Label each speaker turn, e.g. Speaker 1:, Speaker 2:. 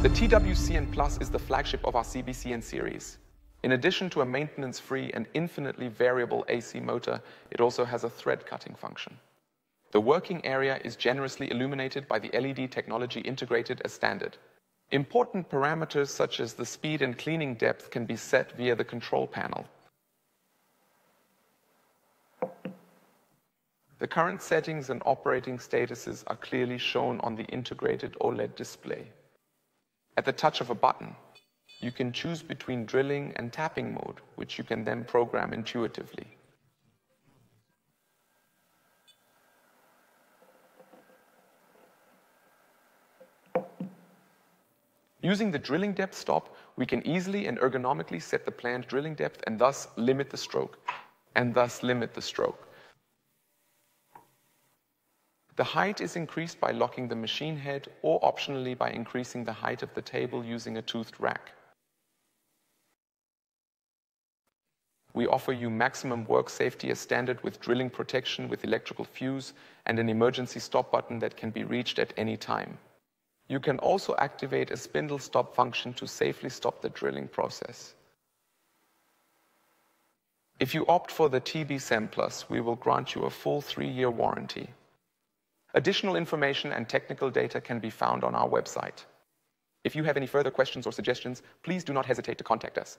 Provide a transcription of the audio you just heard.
Speaker 1: The TWCN Plus is the flagship of our CBCN series. In addition to a maintenance-free and infinitely variable AC motor, it also has a thread cutting function. The working area is generously illuminated by the LED technology integrated as standard. Important parameters such as the speed and cleaning depth can be set via the control panel. The current settings and operating statuses are clearly shown on the integrated OLED display. At the touch of a button, you can choose between drilling and tapping mode, which you can then program intuitively. Using the drilling depth stop, we can easily and ergonomically set the planned drilling depth and thus limit the stroke. The height is increased by locking the machine head or optionally by increasing the height of the table using a toothed rack. We offer you maximum work safety as standard with drilling protection with electrical fuse and an emergency stop button that can be reached at any time. You can also activate a spindle stop function to safely stop the drilling process. If you opt for the TB-SEM Plus, we will grant you a full 3-year warranty. Additional information and technical data can be found on our website. If you have any further questions or suggestions, please do not hesitate to contact us.